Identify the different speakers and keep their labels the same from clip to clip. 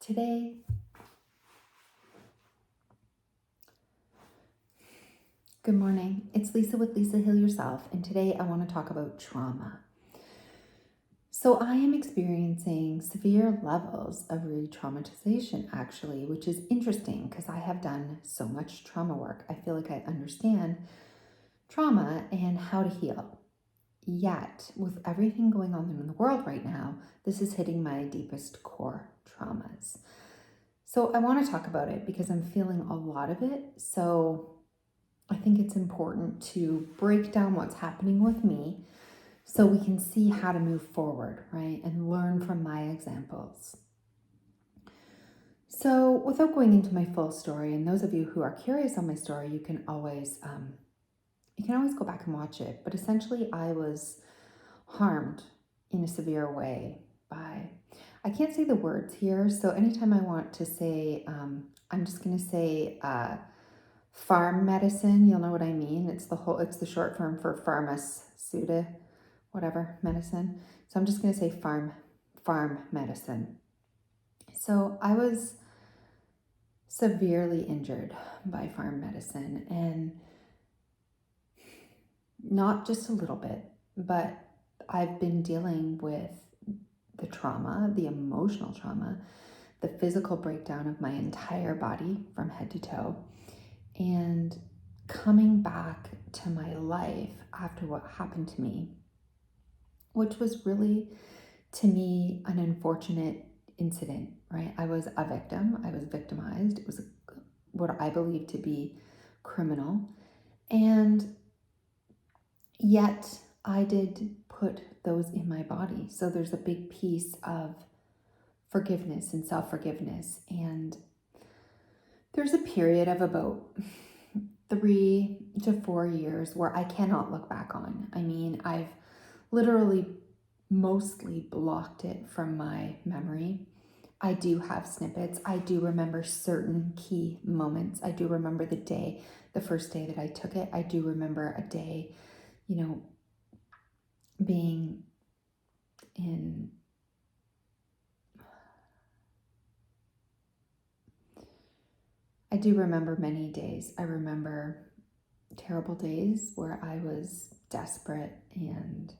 Speaker 1: Today, good morning. It's Lisa with Lisa Heal Yourself, and today I want to talk about trauma. So I am experiencing severe levels of re-traumatization, actually, which is interesting because I have done so much trauma work. I feel like I understand trauma and how to heal. Yet, with everything going on in the world right now, this is hitting my deepest core traumas. So I want to talk about it because I'm feeling a lot of it. So I think it's important to break down what's happening with me so we can see how to move forward, right? And learn from my examples. So without going into my full story, and those of you who are curious on my story, you can always go back and watch it. But essentially, I was harmed in a severe way by, I can't say the words here, so anytime I want to say, I'm just going to say farm medicine, you'll know what I mean. It's the short form for pharmaceutical, whatever, medicine. So I'm just going to say farm medicine. So I was severely injured by farm medicine, and not just a little bit, but I've been dealing with the trauma, the emotional trauma, the physical breakdown of my entire body from head to toe, and coming back to my life after what happened to me, which was really, to me, an unfortunate incident, right? I was a victim. I was victimized. It was what I believe to be criminal. And yet I did put those in my body. So there's a big piece of forgiveness and self-forgiveness. And there's a period of about 3 to 4 years where I cannot look back on. I mean, I've literally mostly blocked it from my memory. I do have snippets. I do remember certain key moments. I do remember the first day that I took it. I do remember a day, being in I do remember many days. I remember terrible days where I was desperate and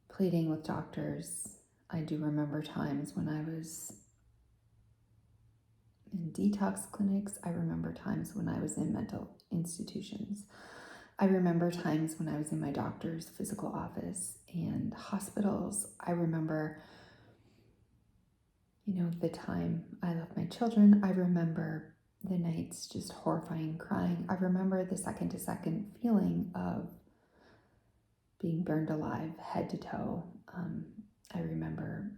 Speaker 1: pleading with doctors. I do remember times when I was in detox clinics. I remember times when I was in mental institutions. I remember times when I was in my doctor's physical office and hospitals. I remember the time I left my children. I remember the nights just horrifying crying. I remember the second to second feeling of being burned alive, head to toe. I remember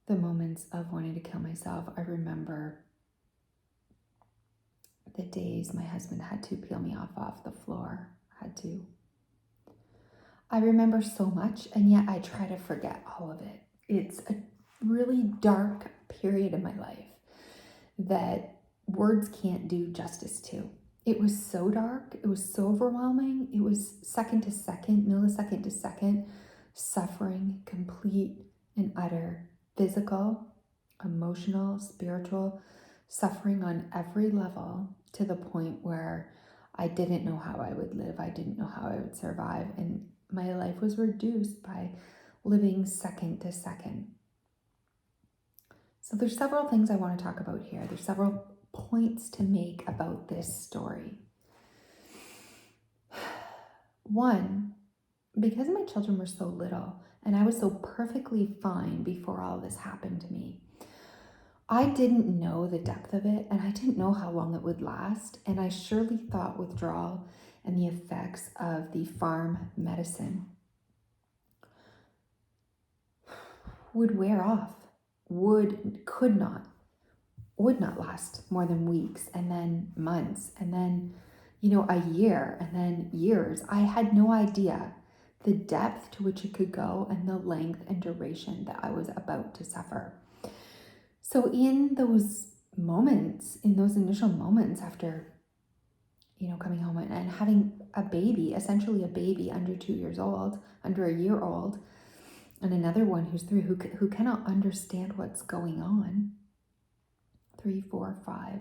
Speaker 1: the moments of wanting to kill myself. I remember the days my husband had to peel me off the floor, I remember so much, and yet I try to forget all of it. It's a really dark period in my life that words can't do justice to. It was so dark. It was so overwhelming. It was second to second, millisecond to second, suffering, complete and utter physical, emotional, spiritual suffering on every level, to the point where I didn't know how I would live. I didn't know how I would survive. And my life was reduced by living second to second. So there's several things I want to talk about here. There's several points to make about this story. One, because my children were so little and I was so perfectly fine before all this happened to me, I didn't know the depth of it, and I didn't know how long it would last. And I surely thought withdrawal and the effects of the farm medicine would wear off, would not last more than weeks, and then months, and then, a year, and then years. I had no idea the depth to which it could go and the length and duration that I was about to suffer. So in those initial moments after, coming home and having a baby, essentially a baby under 2 years old, under a year old, and another one who's 3 who cannot understand what's going on. 3, 4, 5,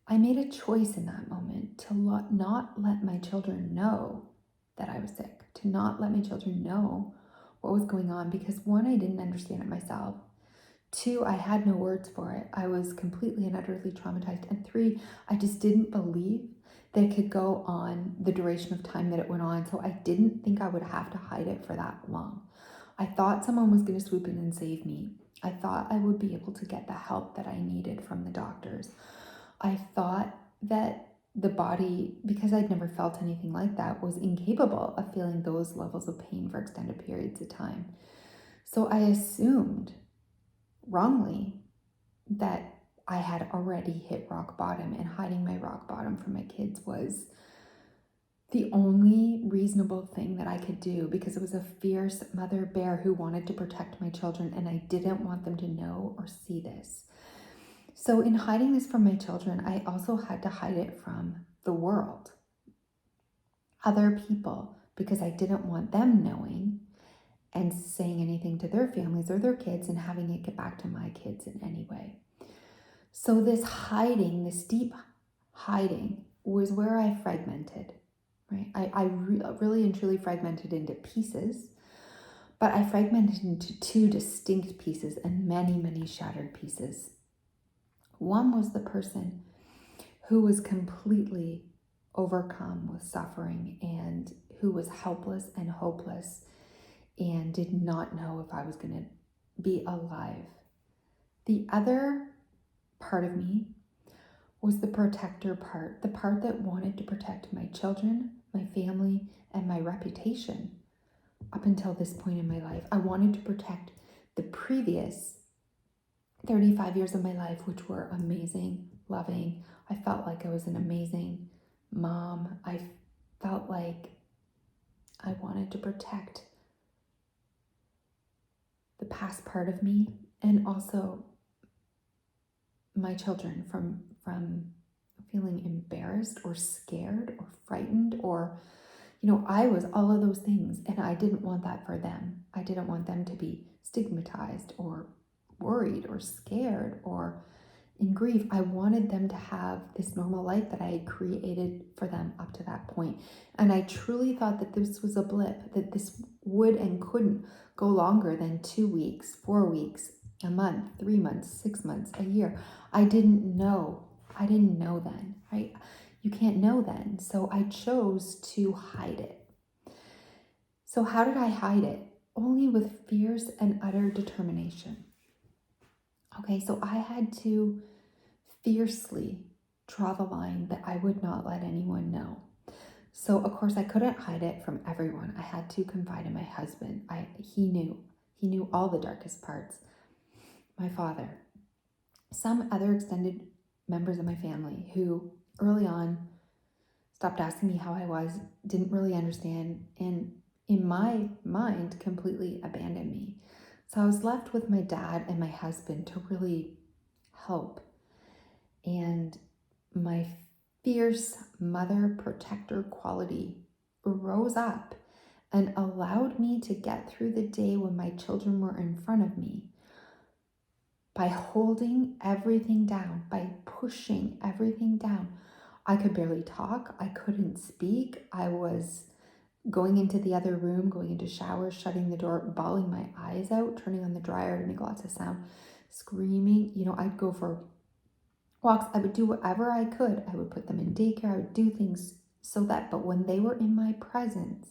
Speaker 1: I made a choice in that moment to not let my children know that I was sick, to not let my children know what was going on, because 1, I didn't understand it myself. 2, I had no words for it. I was completely and utterly traumatized. And 3, I just didn't believe that it could go on the duration of time that it went on. So I didn't think I would have to hide it for that long. I thought someone was going to swoop in and save me. I thought I would be able to get the help that I needed from the doctors. I thought that the body, because I'd never felt anything like that, was incapable of feeling those levels of pain for extended periods of time. So I assumed, wrongly, that I had already hit rock bottom, and hiding my rock bottom from my kids was the only reasonable thing that I could do, because it was a fierce mother bear who wanted to protect my children, and I didn't want them to know or see this. So in hiding this from my children, I also had to hide it from the world, other people, because I didn't want them knowing and saying anything to their families or their kids and having it get back to my kids in any way. So this hiding, this deep hiding, was where I fragmented, right? I really and truly fragmented into pieces, but I fragmented into 2 distinct pieces and many, many shattered pieces. One was the person who was completely overcome with suffering and who was helpless and hopeless and did not know if I was going to be alive. The other part of me was the protector part, the part that wanted to protect my children, my family, and my reputation up until this point in my life. I wanted to protect the previous 35 years of my life, which were amazing, loving. I felt like I was an amazing mom. I felt like I wanted to protect the past part of me, and also my children from feeling embarrassed or scared or frightened, or I was all of those things, and I didn't want that for them. I didn't want them to be stigmatized or worried or scared or in grief. I wanted them to have this normal life that I had created for them up to that point. And I truly thought that this was a blip, that this would and couldn't go longer than 2 weeks, 4 weeks, a month, 3 months, 6 months, a year. I didn't know then, right? You can't know then. So I chose to hide it. So how did I hide it? Only with fierce and utter determination. Okay, so I had to fiercely draw the line that I would not let anyone know. So of course I couldn't hide it from everyone. I had to confide in my husband. He knew all the darkest parts. My father, some other extended members of my family who early on stopped asking me how I was, didn't really understand, and in my mind completely abandoned me. So I was left with my dad and my husband to really help. And my fierce mother protector quality rose up and allowed me to get through the day when my children were in front of me by holding everything down, by pushing everything down. I could barely talk. I couldn't speak. I was going into the other room, going into showers, shutting the door, bawling my eyes out, turning on the dryer to make lots of sound, screaming. I'd go for walks. I would do whatever I could. I would put them in daycare. I would do things but when they were in my presence,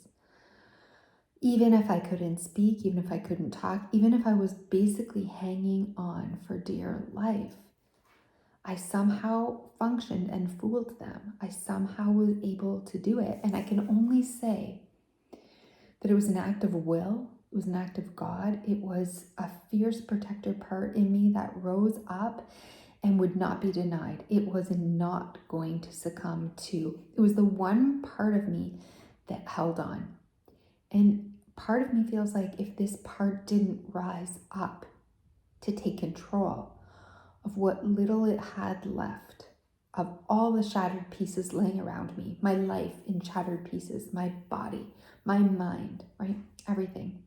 Speaker 1: even if I couldn't speak, even if I couldn't talk, even if I was basically hanging on for dear life, I somehow functioned and fooled them. I somehow was able to do it. And I can only say that it was an act of will. It was an act of God. It was a fierce protector part in me that rose up and would not be denied. It was not going to succumb to. It was the one part of me that held on. And part of me feels like if this part didn't rise up to take control of what little it had left, of all the shattered pieces laying around me, my life in shattered pieces, my body, my mind, right? Everything,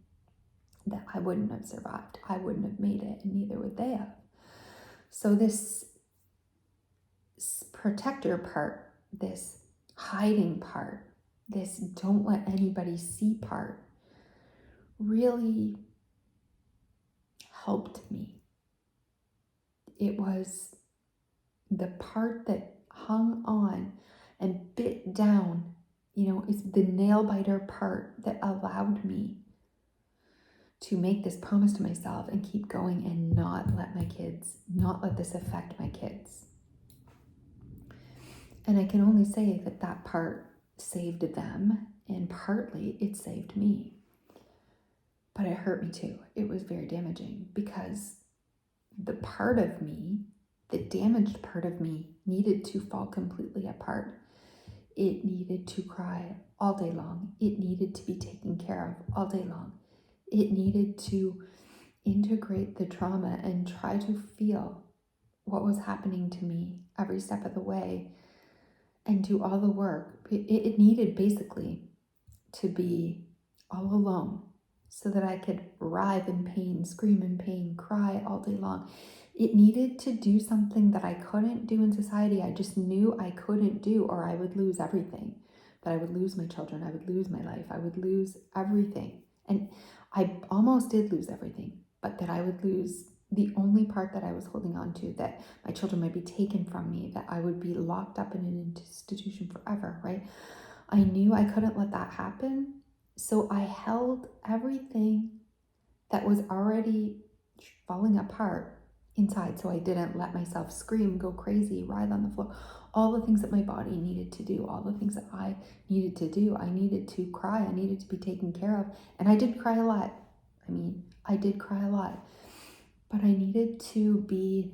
Speaker 1: that I wouldn't have survived. I wouldn't have made it, and neither would they have. So this protector part, this hiding part, this don't let anybody see part, really helped me. It was the part that hung on and bit down, is the nail biter part that allowed me to make this promise to myself and keep going and not let this affect my kids. And I can only say that that part saved them, and partly it saved me. But it hurt me too. It was very damaging because the part of me, the damaged part of me, needed to fall completely apart. It needed to cry all day long. It needed to be taken care of all day long. It needed to integrate the trauma and try to feel what was happening to me every step of the way and do all the work. It needed basically to be all alone so that I could writhe in pain, scream in pain, cry all day long. It needed to do something that I couldn't do in society. I just knew I couldn't do, or I would lose everything. That I would lose my children, I would lose my life, I would lose everything. And I almost did lose everything, but that I would lose the only part that I was holding on to, that my children might be taken from me, that I would be locked up in an institution forever, right? I knew I couldn't let that happen. So I held everything that was already falling apart inside. So I didn't let myself scream, go crazy, writhe on the floor. All the things that my body needed to do, all the things that I needed to do. I needed to cry. I needed to be taken care of. And I did cry a lot. I did cry a lot. But I needed to be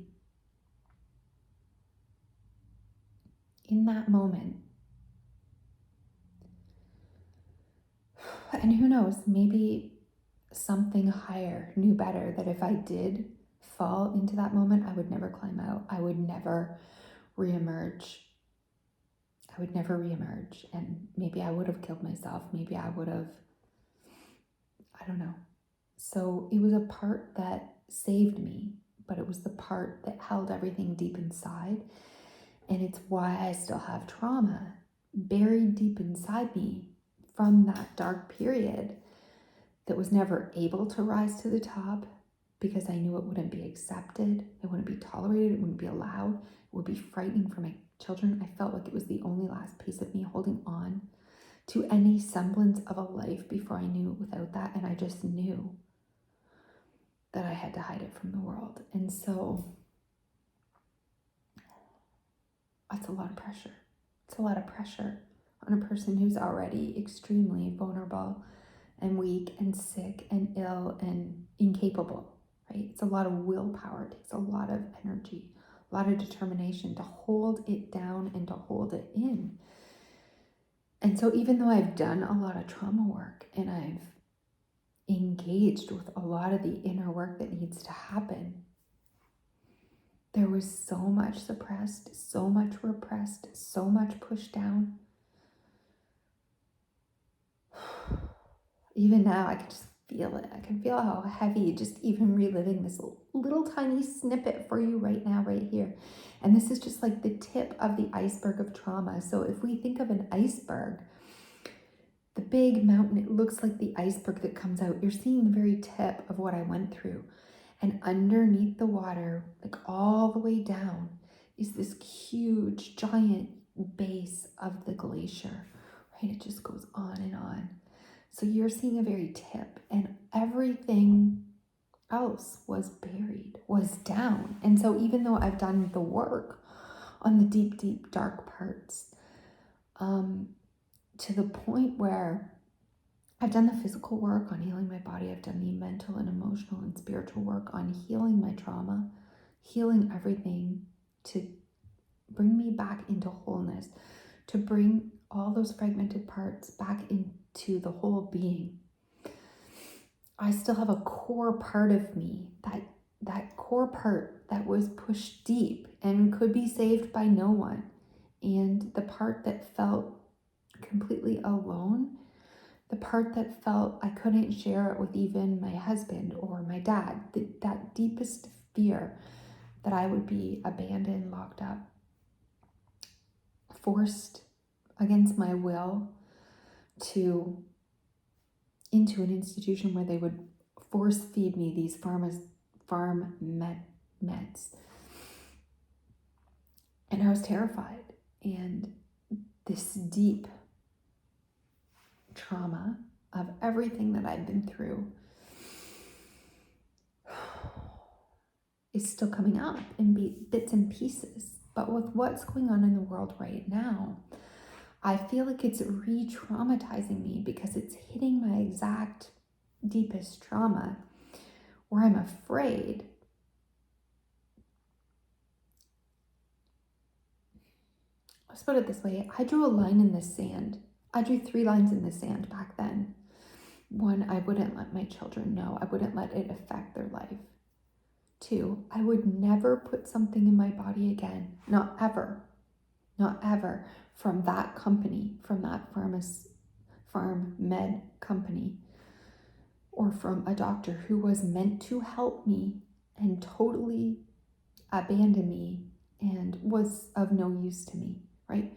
Speaker 1: in that moment. And who knows, maybe something higher knew better, that if I did fall into that moment, I would never climb out. I would never reemerge. And maybe I would have killed myself. Maybe I would have, I don't know. So it was a part that saved me, but it was the part that held everything deep inside. And it's why I still have trauma buried deep inside me from that dark period that was never able to rise to the top, because I knew it wouldn't be accepted, it wouldn't be tolerated, it wouldn't be allowed, it would be frightening for my children. I felt like it was the only last piece of me holding on to any semblance of a life before I knew without that. And I just knew that I had to hide it from the world. And so that's a lot of pressure. It's a lot of pressure on a person who's already extremely vulnerable and weak and sick and ill and incapable, right? It's a lot of willpower. It takes a lot of energy, a lot of determination to hold it down and to hold it in. And so even though I've done a lot of trauma work and I've engaged with a lot of the inner work that needs to happen, there was so much suppressed, so much repressed, so much pushed down. Even now, I can just feel it. I can feel how heavy, just even reliving this little tiny snippet for you right now, right here. And this is just like the tip of the iceberg of trauma. So if we think of an iceberg, the big mountain, it looks like the iceberg that comes out. You're seeing the very tip of what I went through. And underneath the water, like all the way down, is this huge, giant base of the glacier, right? It just goes on and on. So you're seeing a very tip, and everything else was buried, was down. And so even though I've done the work on the deep, deep, dark parts, to the point where I've done the physical work on healing my body, I've done the mental and emotional and spiritual work on healing my trauma, healing everything to bring me back into wholeness, to bring all those fragmented parts back into the whole being. I still have a core part of me, that core part that was pushed deep and could be saved by no one, and the part that felt completely alone, the part that felt I couldn't share it with even my husband or my dad, that deepest fear that I would be abandoned, locked up, forced against my will into an institution where they would force feed me these farm meds. And I was terrified. And this deep trauma of everything that I've been through is still coming up in bits and pieces. But with what's going on in the world right now, I feel like it's re-traumatizing me because it's hitting my exact deepest trauma where I'm afraid. Let's put it this way. I drew a line in the sand. I drew 3 lines in the sand back then. 1, I wouldn't let my children know. I wouldn't let it affect their life. 2, I would never put something in my body again. Not ever. Not ever. From that company, from that farm med company, or from a doctor who was meant to help me and totally abandoned me and was of no use to me, right?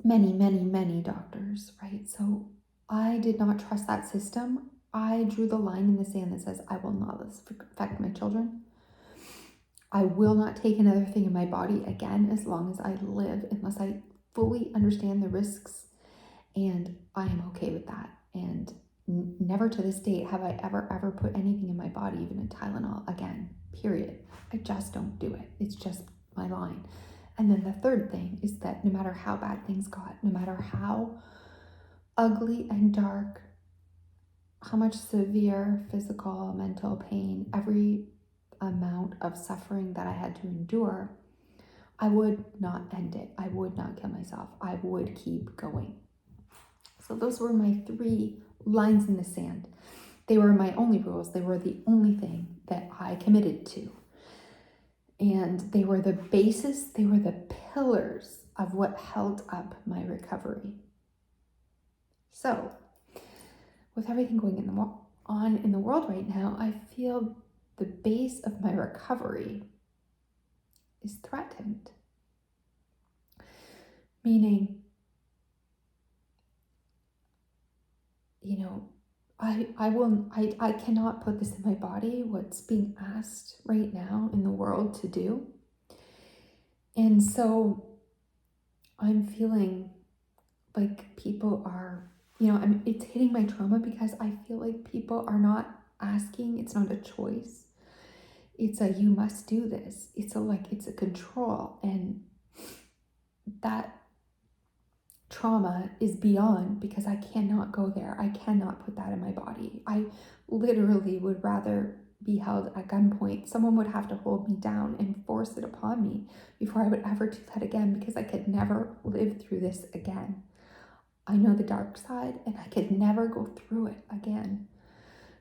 Speaker 1: Many doctors, right? So I did not trust that system. I drew the line in the sand that says, I will not let this affect my children. I will not take another thing in my body again as long as I live, unless I fully understand the risks, and I am okay with that. And never to this date have I ever put anything in my body, even a Tylenol, again, period. I just don't do it. It's just my line. And then the third thing is that no matter how bad things got, no matter how ugly and dark, how much severe physical, mental pain, every amount of suffering that I had to endure, I would not end it. I would not kill myself. I would keep going. So those were my 3 lines in the sand. They were my only rules. They were the only thing that I committed to. And they were the basis, they were the pillars of what held up my recovery. So, with everything going on in the world right now, I feel the base of my recovery is threatened. Meaning, I cannot put this in my body, what's being asked right now in the world to do. And so I'm feeling like people are, it's hitting my trauma because I feel like people are not asking. It's not a choice. It's a, you must do this. It's a control. And that trauma is beyond, because I cannot go there. I cannot put that in my body. I literally would rather be held at gunpoint. Someone would have to hold me down and force it upon me before I would ever do that again, because I could never live through this again. I know the dark side and I could never go through it again.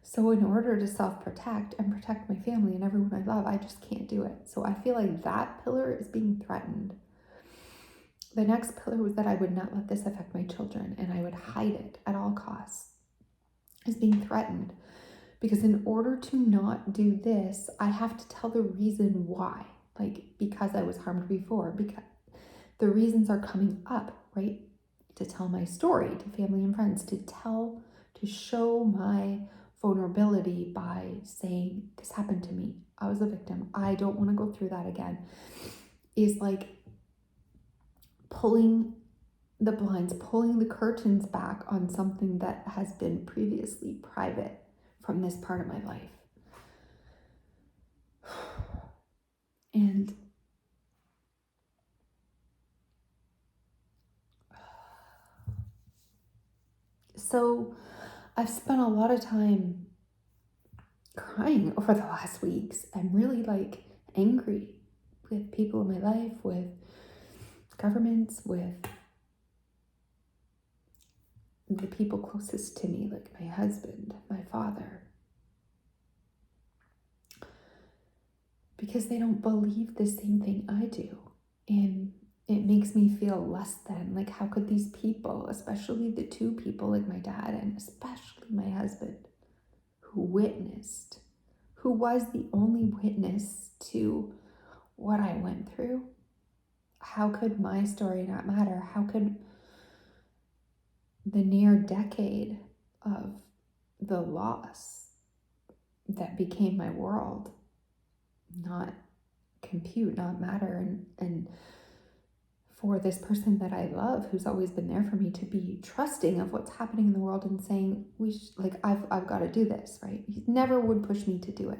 Speaker 1: So in order to self-protect and protect my family and everyone I love, I just can't do it. So I feel like that pillar is being threatened. The next pillar was that I would not let this affect my children, and I would hide it at all costs, is being threatened. Because in order to not do this, I have to tell the reason why. Because I was harmed before, because the reasons are coming up, right? To tell my story to family and friends, to show my vulnerability by saying, this happened to me. I was a victim. I don't want to go through that again. Is like pulling the blinds, pulling the curtains back on something that has been previously private from this part of my life. And so I've spent a lot of time crying over the last weeks. I'm really angry with people in my life, with governments, with the people closest to me, like my husband, my father. because they don't believe the same thing I do. And it makes me feel less than. Like, how could these people, especially the two people like my dad and especially my husband, who witnessed, who was the only witness to what I went through, how could my story not matter? How could the near decade of the loss that became my world not compute, not matter? And for this person that I love, who's always been there for me, to be trusting of what's happening in the world and saying, I've got to do this, right? He never would push me to do it.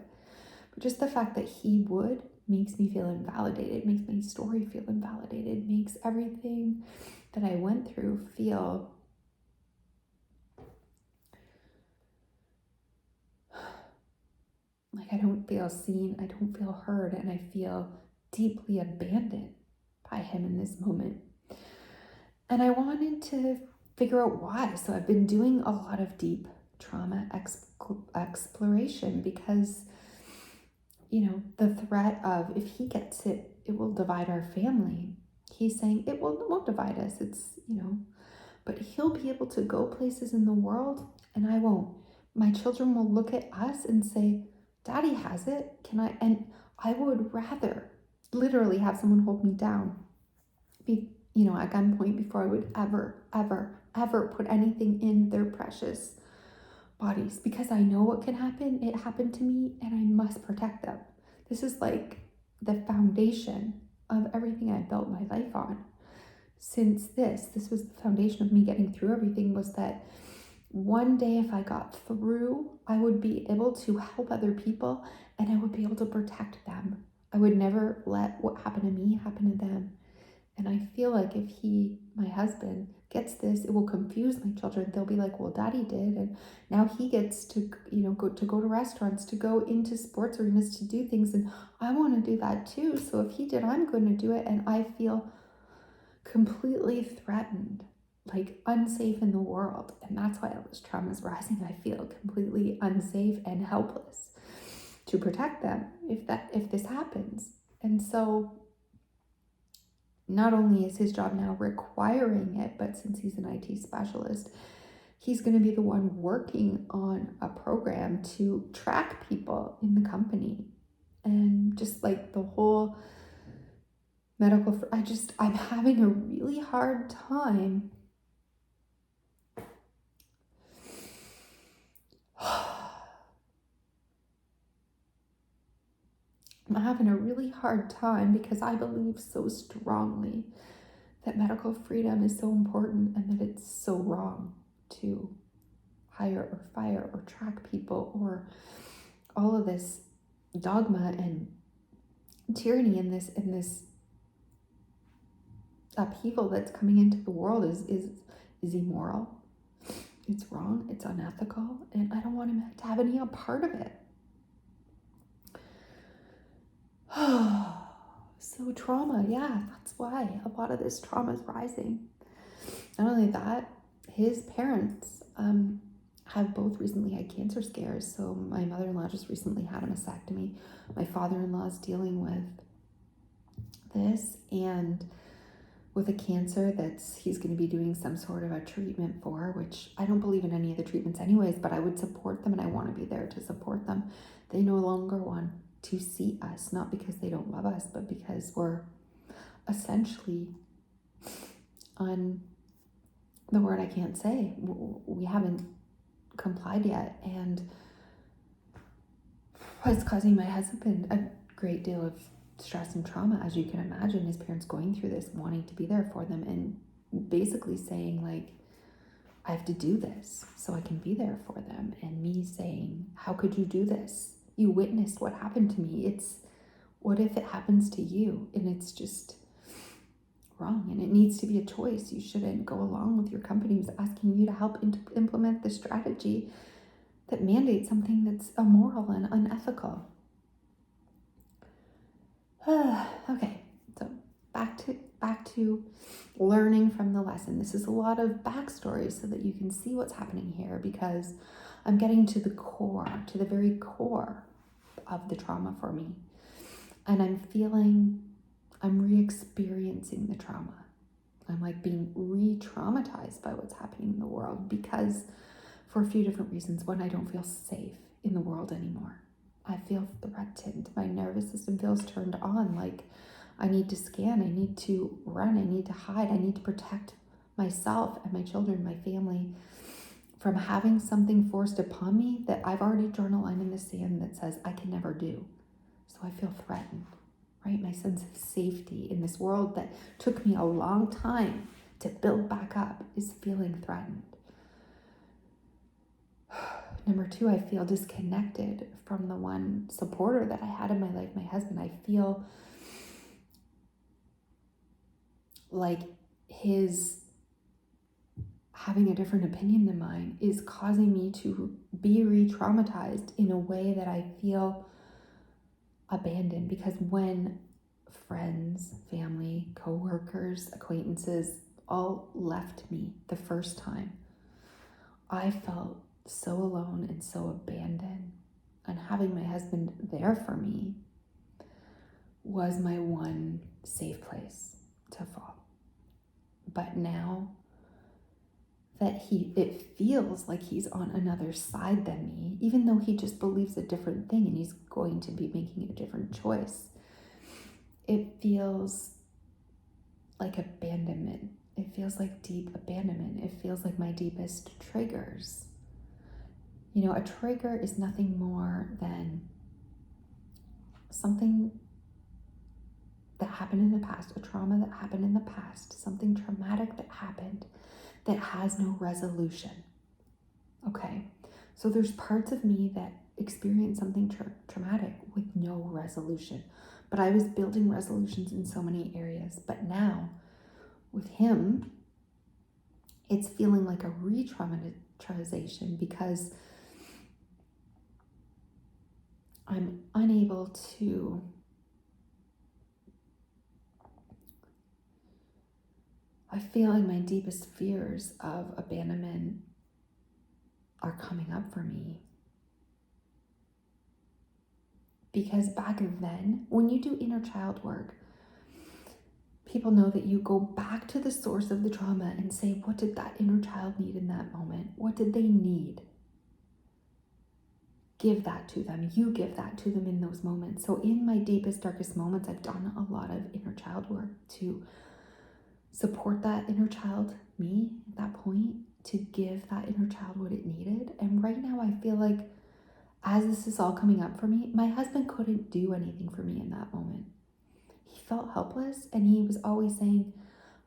Speaker 1: But just the fact that he would makes me feel invalidated, makes my story feel invalidated, makes everything that I went through feel like I don't feel seen, I don't feel heard, and I feel deeply abandoned by him in this moment. And I wanted to figure out why. So I've been doing a lot of deep trauma exploration because, the threat of if he gets it, it will divide our family. He's saying it won't divide us. It's, but he'll be able to go places in the world and I won't. My children will look at us and say, Daddy has it. Can I? And I would rather literally have someone hold me down, be, at gunpoint before I would ever put anything in their precious bodies, because I know what can happen. It happened to me and I must protect them. This is like the foundation of everything I built my life on. Since this was the foundation of me getting through everything, was that one day if I got through, I would be able to help other people and I would be able to protect them. I would never let what happened to me happen to them. And I feel like if my husband, gets this, it will confuse my children. They'll be like, well, Daddy did, and now he gets to, go to restaurants, to go into sports arenas, to do things, and I want to do that too. So if he did, I'm going to do it. And I feel completely threatened, like unsafe in the world. And that's why all this trauma is rising. I feel completely unsafe and helpless to protect them if this happens. And so not only is his job now requiring it, but since he's an IT specialist, he's going to be the one working on a program to track people in the company. And just like the whole medical, I'm having a really hard time because I believe so strongly that medical freedom is so important and that it's so wrong to hire or fire or track people, or all of this dogma and tyranny in this upheaval that's coming into the world is immoral. It's wrong, it's unethical, and I don't want him to have any part of it. So trauma, yeah, that's why a lot of this trauma is rising. Not only that, his parents have both recently had cancer scares. So my mother-in-law just recently had a mastectomy. My father-in-law is dealing with this and with a cancer that's he's going to be doing some sort of a treatment for, which I don't believe in any of the treatments anyways, but I would support them and I want to be there to support them. They no longer want to see us, not because they don't love us, but because we're essentially on the word I can't say. We haven't complied yet, and it's causing my husband a great deal of stress and trauma, as you can imagine. His parents going through this, wanting to be there for them, and basically saying, like, I have to do this so I can be there for them. And me saying, how could you do this? You witnessed what happened to me. What if it happens to you? And it's just wrong, and it needs to be a choice. You shouldn't go along with your company who's asking you to help implement the strategy that mandates something that's immoral and unethical. Okay, so back to learning from the lesson. This is a lot of backstory so that you can see what's happening here, because I'm getting to the core, to the very core of the trauma for me. And I'm re-experiencing the trauma. I'm like being re-traumatized by what's happening in the world because for a few different reasons. One, I don't feel safe in the world anymore. I feel threatened. My nervous system feels turned on. Like I need to scan. I need to run. I need to hide. I need to protect myself and my children, my family from having something forced upon me that I've already drawn a line in the sand that says I can never do. So I feel threatened, right? My sense of safety in this world that took me a long time to build back up is feeling threatened. Number two, I feel disconnected from the one supporter that I had in my life, my husband. I feel like his having a different opinion than mine is causing me to be re-traumatized in a way that I feel abandoned. Because when friends, family, co-workers, acquaintances all left me the first time, I felt so alone and so abandoned. And having my husband there for me was my one safe place to fall. But now that it feels like he's on another side than me, even though he just believes a different thing and he's going to be making a different choice, it feels like abandonment. It feels like deep abandonment. It feels like my deepest triggers. You know, a trigger is nothing more than something that happened in the past, a trauma that happened in the past, something traumatic that happened that has no resolution. Okay, so there's parts of me that experience something traumatic with no resolution, but I was building resolutions in so many areas. But now with him, it's feeling like a re-traumatization because I'm unable to I feel like my deepest fears of abandonment are coming up for me. Because back then, when you do inner child work, people know that you go back to the source of the trauma and say, what did that inner child need in that moment? What did they need? Give that to them. You give that to them in those moments. So in my deepest, darkest moments, I've done a lot of inner child work to support that inner child, me, at that point, to give that inner child what it needed. And right now I feel like as this is all coming up for me, my husband couldn't do anything for me in that moment. He felt helpless and he was always saying,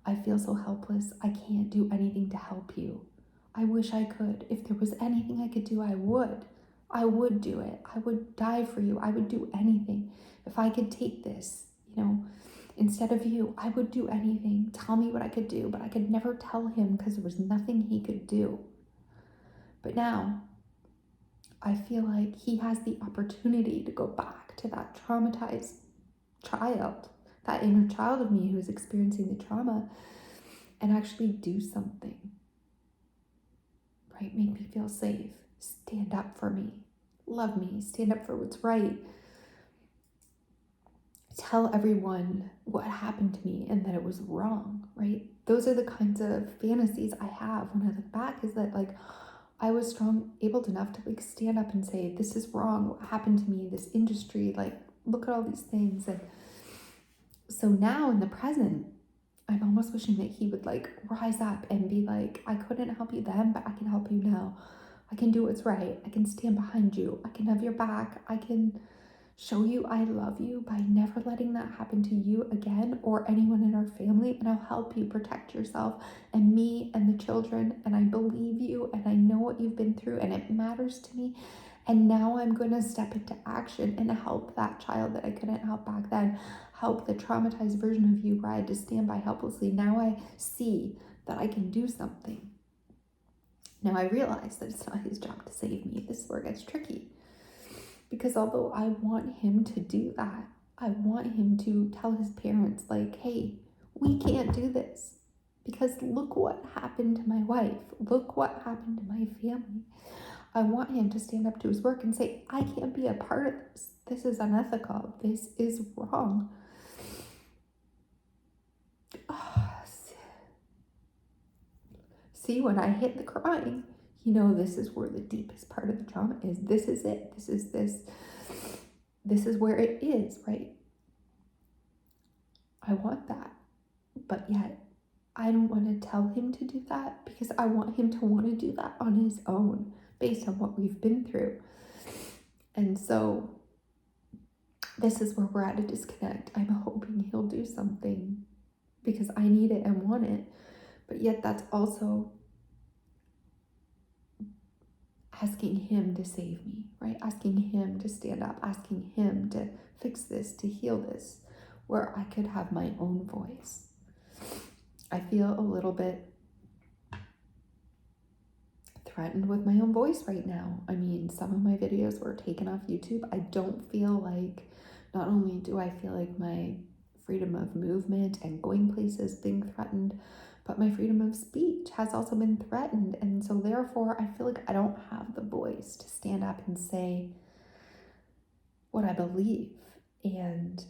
Speaker 1: I feel so helpless. I can't do anything to help you. I wish I could. If there was anything I could do, I would. I would do it. I would die for you. I would do anything. If I could take this, instead of you, I would do anything. Tell me what I could do, but I could never tell him because there was nothing he could do. But now, I feel like he has the opportunity to go back to that traumatized child, that inner child of me who is experiencing the trauma, and actually do something, right? Make me feel safe. Stand up for me. Love me. Stand up for what's right. Tell everyone what happened to me and that it was wrong, right? Those are the kinds of fantasies I have when I look back, is that I was strong, able enough to stand up and say, this is wrong, what happened to me, this industry, look at all these things. And so now in the present, I'm almost wishing that he would rise up and be like, I couldn't help you then, but I can help you now. I can do what's right. I can stand behind you. I can have your back. I can show you I love you by never letting that happen to you again or anyone in our family, and I'll help you protect yourself and me and the children, and I believe you and I know what you've been through and it matters to me. And now I'm going to step into action and help that child that I couldn't help back then, help the traumatized version of you where I had to stand by helplessly. Now I see that I can do something. Now I realize that it's not his job to save me. This is where it gets tricky. Because although I want him to do that, I want him to tell his parents, hey, we can't do this. Because look what happened to my wife. Look what happened to my family. I want him to stand up to his work and say, I can't be a part of this. This is unethical. This is wrong. See, when I hit the crying, this is where the deepest part of the trauma is. This is it. This is where it is, right? I want that. But yet, I don't want to tell him to do that because I want him to want to do that on his own based on what we've been through. And so this is where we're at a disconnect. I'm hoping he'll do something because I need it and want it. But yet that's also asking him to save me, right? Asking him to stand up, asking him to fix this, to heal this, where I could have my own voice. I feel a little bit threatened with my own voice right now. I mean, some of my videos were taken off YouTube. I don't feel like, not only do I feel like my freedom of movement and going places being threatened, but my freedom of speech has also been threatened. And so therefore, I feel like I don't have the voice to stand up and say what I believe. And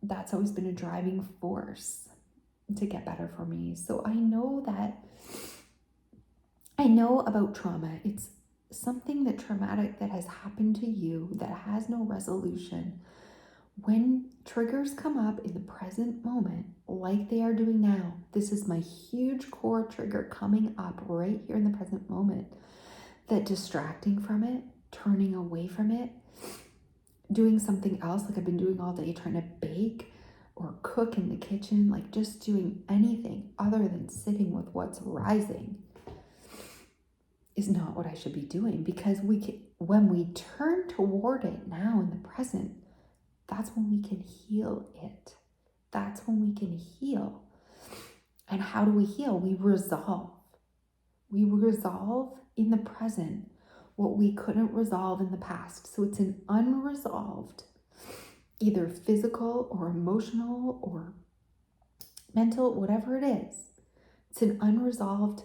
Speaker 1: that's always been a driving force to get better for me. So I know about trauma. It's something traumatic that has happened to you that has no resolution. When triggers come up in the present moment, like they are doing now, this is my huge core trigger coming up right here in the present moment, that distracting from it, turning away from it, doing something else like I've been doing all day, trying to bake or cook in the kitchen, like just doing anything other than sitting with what's rising, is not what I should be doing. Because when we turn toward it now in the present, that's when we can heal it. That's when we can heal. And how do we heal? We resolve. We resolve in the present what we couldn't resolve in the past. So it's an unresolved, either physical or emotional or mental, whatever it is. It's an unresolved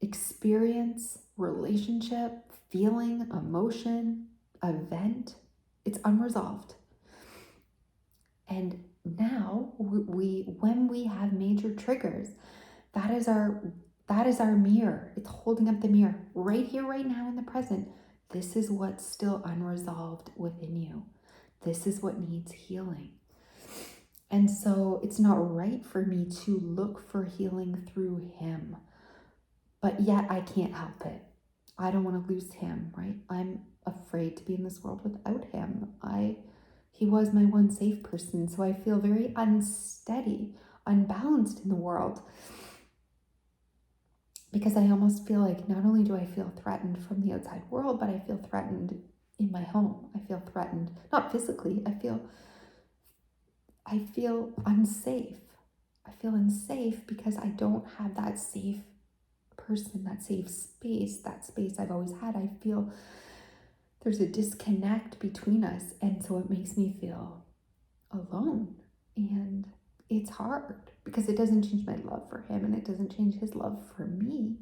Speaker 1: experience, relationship, feeling, emotion, event. It's unresolved. And now when we have major triggers, that is our mirror. It's holding up the mirror right here, right now in the present. This is what's still unresolved within you. This is what needs healing. And so it's not right for me to look for healing through him, but yet I can't help it. I don't want to lose him, right? I'm afraid to be in this world without him. He was my one safe person, so I feel very unsteady, unbalanced in the world. Because I almost feel like not only do I feel threatened from the outside world, but I feel threatened in my home. I feel threatened, not physically, I feel unsafe. I feel unsafe because I don't have that safe person, that safe space, that space I've always had. I feel there's a disconnect between us, and so it makes me feel alone. And it's hard because it doesn't change my love for him and it doesn't change his love for me.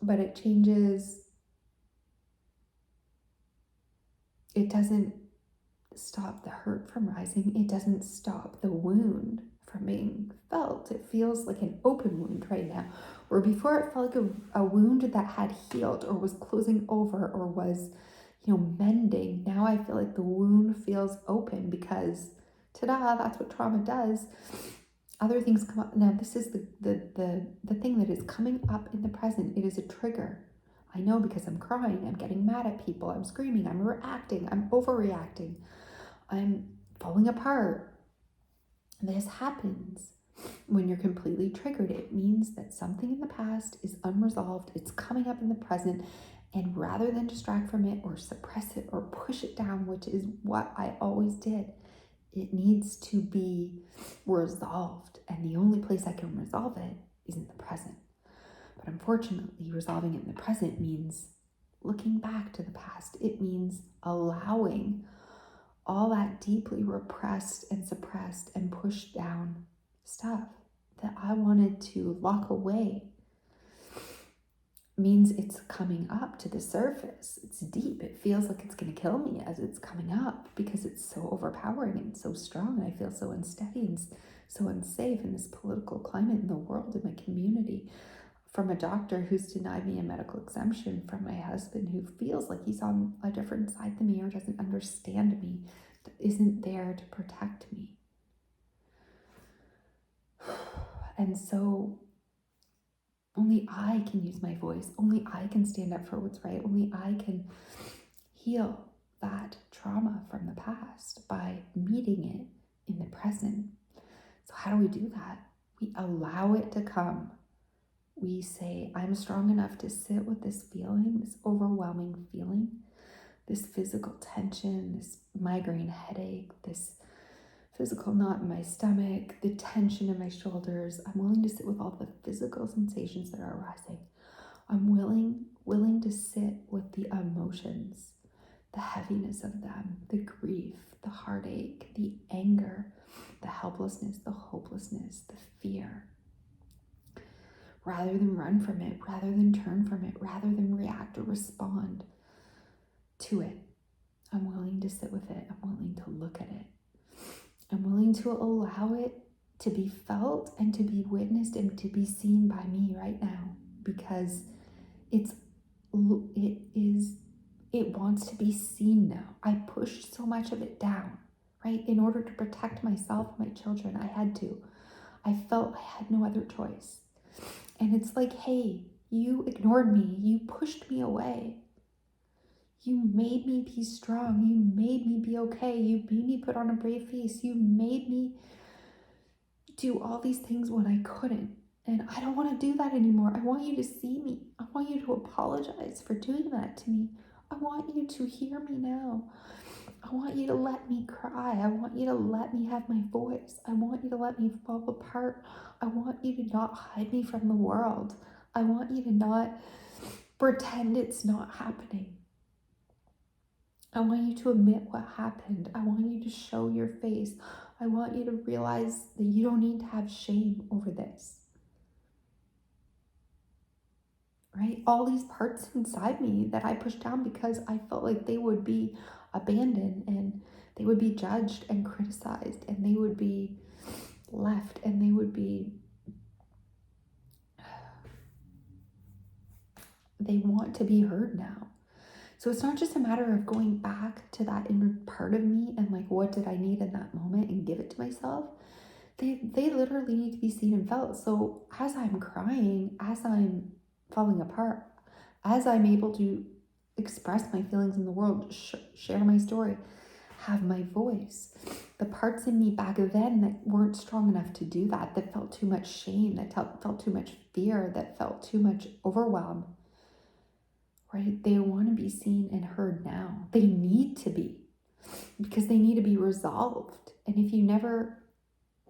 Speaker 1: But it doesn't stop the hurt from rising. It doesn't stop the wound from being felt. It feels like an open wound right now, where before it felt like a wound that had healed or was closing over or was, mending. Now I feel like the wound feels open because, ta-da, that's what trauma does. Other things come up. Now this is the thing that is coming up in the present. It is a trigger. I know because I'm crying, I'm getting mad at people, I'm screaming, I'm reacting, I'm overreacting, I'm falling apart. This happens when you're completely triggered. It means that something in the past is unresolved, it's coming up in the present, and rather than distract from it or suppress it or push it down, which is what I always did, it needs to be resolved. And the only place I can resolve it is in the present. But unfortunately, resolving it in the present means looking back to the past. It means allowing all that deeply repressed and suppressed and pushed down stuff that I wanted to lock away. means it's coming up to the surface. It's deep. It feels like it's going to kill me as it's coming up because it's so overpowering and so strong. And I feel so unsteady and so unsafe in this political climate in the world, in my community, from a doctor who's denied me a medical exemption, from my husband who feels like he's on a different side than me or doesn't understand me, isn't there to protect me. And so only I can use my voice. Only I can stand up for what's right. Only I can heal that trauma from the past by meeting it in the present. So how do we do that? We allow it to come. We say, I'm strong enough to sit with this feeling, this overwhelming feeling, this physical tension, this migraine headache, this physical knot in my stomach, the tension in my shoulders. I'm willing to sit with all the physical sensations that are arising. I'm willing to sit with the emotions, the heaviness of them, the grief, the heartache, the anger, the helplessness, the hopelessness, the fear. Rather than run from it, rather than turn from it, rather than react or respond to it, I'm willing to sit with it. I'm willing to look at it. I'm willing to allow it to be felt and to be witnessed and to be seen by me right now, because it wants to be seen now. I pushed so much of it down, right? In order to protect myself and my children, I had to. I felt I had no other choice. And it's like, hey, you ignored me. You pushed me away. You made me be strong. You made me be okay. You made me put on a brave face. You made me do all these things when I couldn't. And I don't want to do that anymore. I want you to see me. I want you to apologize for doing that to me. I want you to hear me now. I want you to let me cry. I want you to let me have my voice. I want you to let me fall apart. I want you to not hide me from the world. I want you to not pretend it's not happening. I want you to admit what happened. I want you to show your face. I want you to realize that you don't need to have shame over this. Right? All these parts inside me that I pushed down because I felt like they would be abandoned and they would be judged and criticized and they would be left and they want to be heard now. So it's not just a matter of going back to that inner part of me and like, what did I need in that moment and give it to myself? They literally need to be seen and felt. So as I'm crying, as I'm falling apart, as I'm able to express my feelings in the world, share my story, have my voice, the parts in me back then that weren't strong enough to do that, that felt too much shame, that felt too much fear, that felt too much overwhelm, right? They want to be seen and heard now. They need to be, because they need to be resolved. And if you never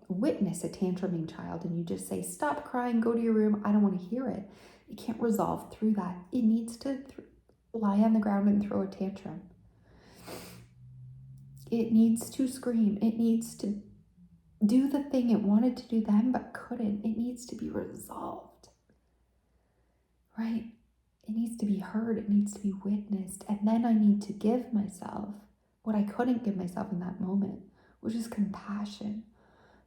Speaker 1: witness a tantruming child and you just say, stop crying, go to your room, I don't want to hear it, it can't resolve through that. It needs to lie on the ground and throw a tantrum. It needs to scream. It needs to do the thing it wanted to do then but couldn't. It needs to be resolved, right? It needs to be heard. It needs to be witnessed. And then I need to give myself what I couldn't give myself in that moment, which is compassion,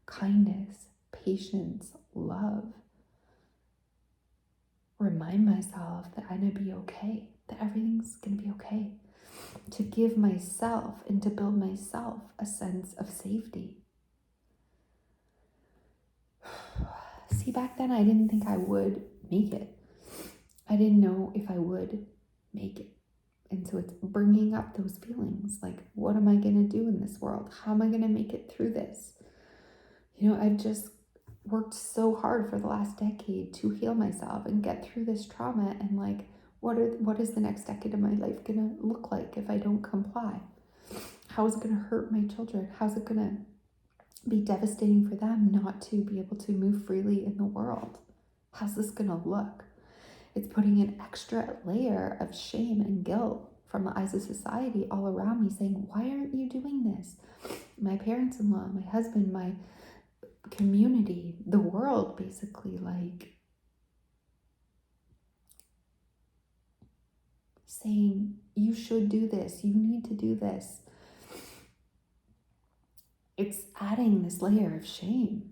Speaker 1: kindness, patience, love. Remind myself that I'm going to be okay, that everything's going to be okay. To give myself and to build myself a sense of safety. See, back then I didn't think I would make it. I didn't know if I would make it. And so it's bringing up those feelings like, what am I going to do in this world? How am I going to make it through this? You know, I've just worked so hard for the last decade to heal myself and get through this trauma. And like, what is the next decade of my life going to look like if I don't comply? How is it going to hurt my children? How's it going to be devastating for them not to be able to move freely in the world? How's this going to look? It's putting an extra layer of shame and guilt from the eyes of society all around me saying, why aren't you doing this? My parents-in-law, my husband, my community, the world, basically, like, saying, you should do this, you need to do this. It's adding this layer of shame.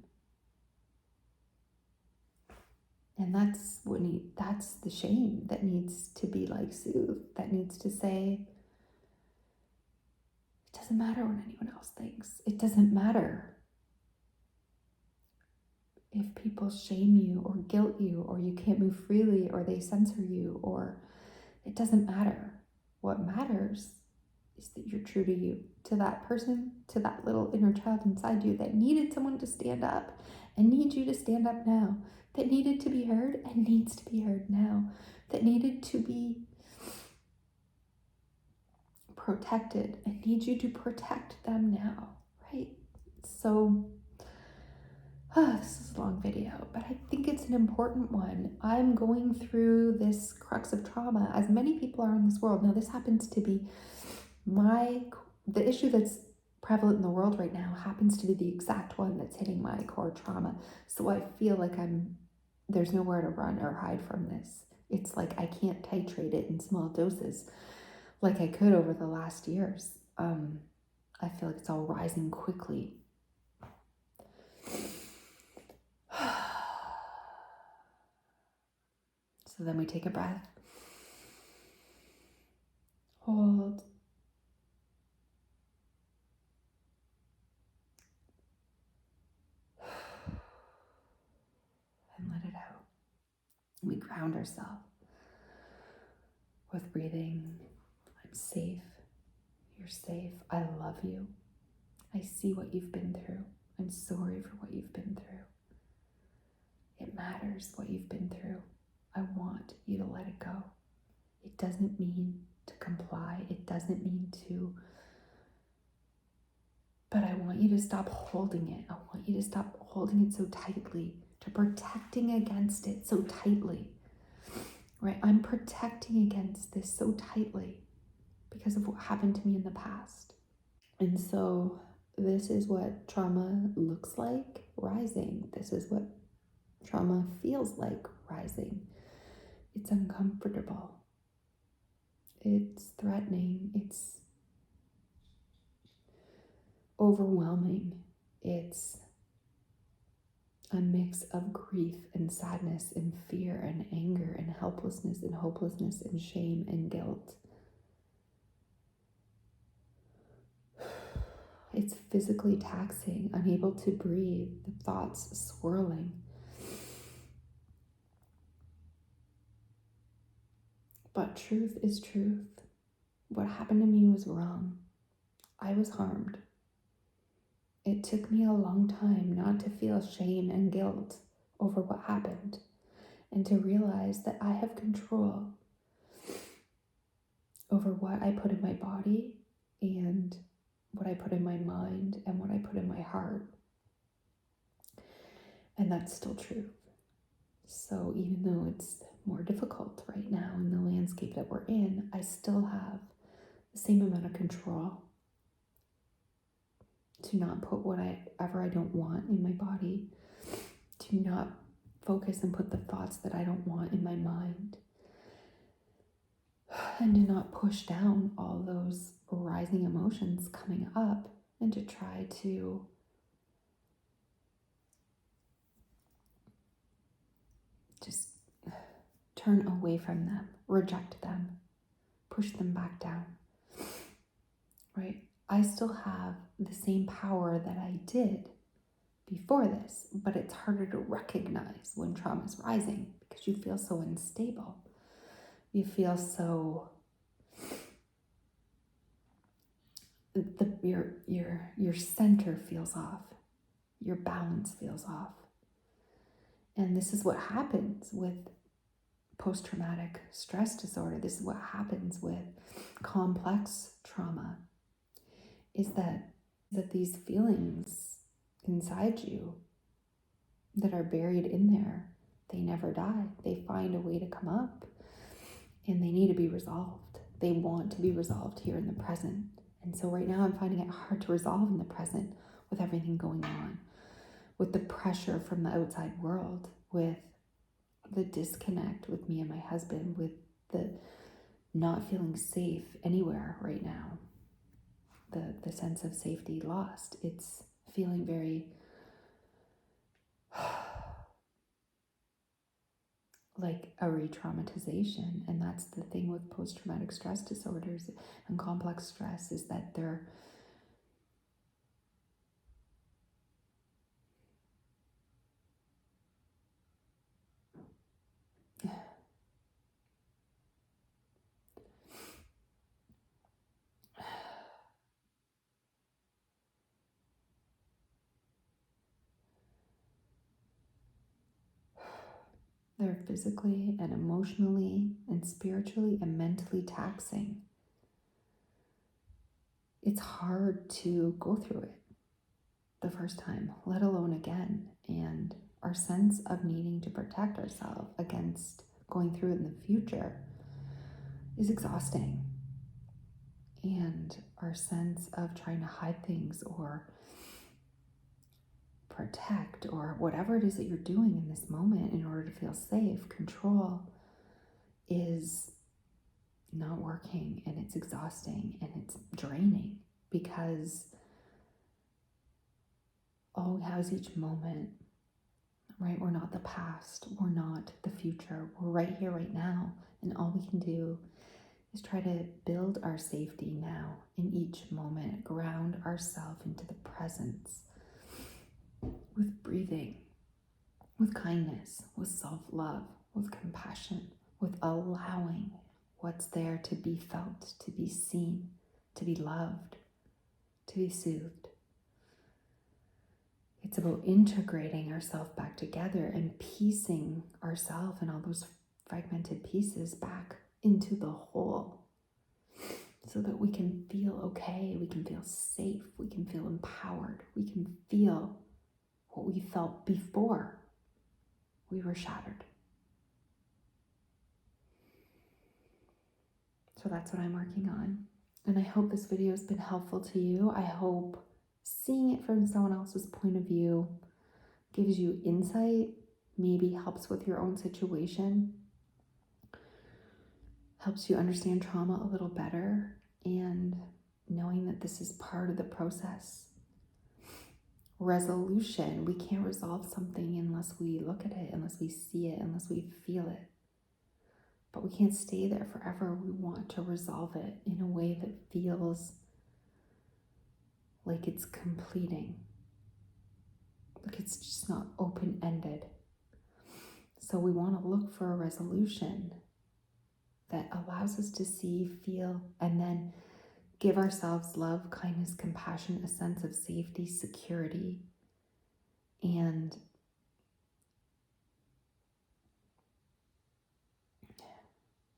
Speaker 1: And that's the shame that needs to be like soothed, that needs to say, it doesn't matter what anyone else thinks. It doesn't matter if people shame you or guilt you or you can't move freely or they censor you, or it doesn't matter. What matters is that you're true to you, to that person, to that little inner child inside you that needed someone to stand up and needs you to stand up now, that needed to be heard and needs to be heard now, that needed to be protected and needs you to protect them now, right? So, this is a long video, but I think it's an important one. I'm going through this crux of trauma, as many people are in this world. Now, this happens to be the issue that's prevalent in the world right now happens to be the exact one that's hitting my core trauma. So I feel like there's nowhere to run or hide from this. It's like I can't titrate it in small doses like I could over the last years. I feel like it's all rising quickly. So then we take a breath, hold, and let it out. We ground ourselves with breathing. I'm safe. You're safe. I love you. I see what you've been through. I'm sorry for what you've been through. It matters what you've been through. I want you to let it go. It doesn't mean to comply. It doesn't mean to, but I want you to stop holding it. I want you to stop holding it so tightly, to protecting against it so tightly, right? I'm protecting against this so tightly because of what happened to me in the past. And so this is what trauma looks like rising. This is what trauma feels like rising. It's uncomfortable. It's threatening. It's overwhelming. It's a mix of grief and sadness and fear and anger and helplessness and hopelessness and shame and guilt. It's physically taxing, unable to breathe, the thoughts swirling. But truth is truth. What happened to me was wrong. I was harmed. It took me a long time not to feel shame and guilt over what happened and to realize that I have control over what I put in my body and what I put in my mind and what I put in my heart. And that's still true. So even though it's more difficult right now in the landscape that we're in, I still have the same amount of control to not put whatever I don't want in my body, to not focus and put the thoughts that I don't want in my mind, and to not push down all those rising emotions coming up, and to try to just turn away from them, reject them, push them back down, right? I still have the same power that I did before this, but it's harder to recognize when trauma is rising because you feel so unstable. You feel so, your center feels off, your balance feels off. And this is what happens with post-traumatic stress disorder. This is what happens with complex trauma, is that these feelings inside you that are buried in there, they never die. They find a way to come up and they need to be resolved. They want to be resolved here in the present. And so right now I'm finding it hard to resolve in the present with everything going on, with the pressure from the outside world, with the disconnect with me and my husband, with the not feeling safe anywhere right now. The sense of safety lost. It's feeling very like a re-traumatization. And that's the thing with post-traumatic stress disorders and complex stress, is that they're they're physically and emotionally and spiritually and mentally taxing. It's hard to go through it the first time, let alone again. And our sense of needing to protect ourselves against going through it in the future is exhausting. And our sense of trying to hide things or protect or whatever it is that you're doing in this moment in order to feel safe, control, is not working, and it's exhausting and it's draining, because all we have is each moment, right? We're not the past, we're not the future, we're right here, right now, and all we can do is try to build our safety now in each moment, ground ourselves into the presence with breathing, with kindness, with self-love, with compassion, with allowing what's there to be felt, to be seen, to be loved, to be soothed. It's about integrating ourselves back together and piecing ourselves and all those fragmented pieces back into the whole, so that we can feel okay, we can feel safe, we can feel empowered, we can feel what we felt before we were shattered. So that's what I'm working on. And I hope this video has been helpful to you. I hope seeing it from someone else's point of view gives you insight, maybe helps with your own situation, helps you understand trauma a little better, and knowing that this is part of the process. Resolution, we can't resolve something unless we look at it, unless we see it, unless we feel it. But we can't stay there forever. We want to resolve it in a way that feels like it's completing, like it's just not open-ended. So we want to look for a resolution that allows us to see, feel, and then give ourselves love, kindness, compassion, a sense of safety, security, and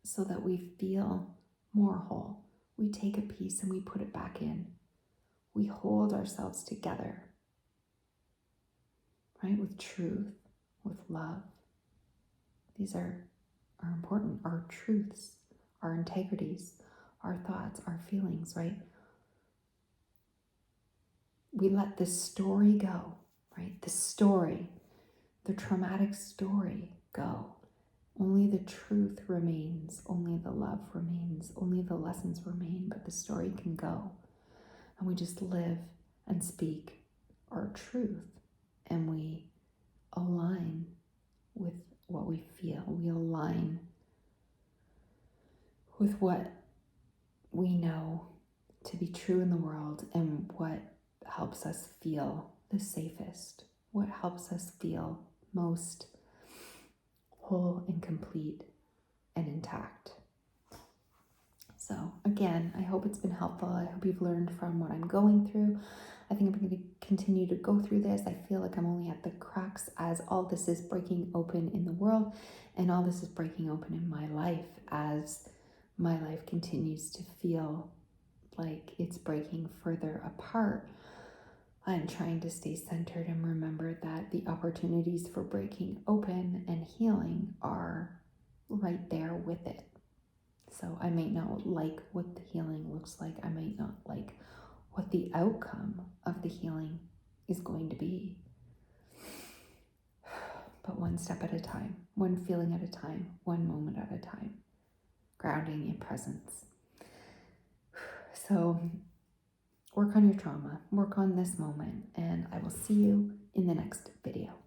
Speaker 1: so that we feel more whole. We take a piece and we put it back in. We hold ourselves together, right? With truth, with love. These are important. Our truths, our integrities, our thoughts, our feelings, right? We let the story go, right? The story, the traumatic story go. Only the truth remains, only the love remains, only the lessons remain, but the story can go. And we just live and speak our truth, and we align with what we feel. We align with what we know to be true in the world and what helps us feel the safest, what helps us feel most whole and complete and intact. So again, I hope it's been helpful. I hope you've learned from what I'm going through. I think I'm going to continue to go through this. I feel like I'm only at the crux as all this is breaking open in the world, and all this is breaking open in my life as my life continues to feel like it's breaking further apart. I'm trying to stay centered and remember that the opportunities for breaking open and healing are right there with it. So I may not like what the healing looks like. I may not like what the outcome of the healing is going to be. But one step at a time, one feeling at a time, one moment at a time. grounding in presence. So work on your trauma, work on this moment, and I will see you in the next video.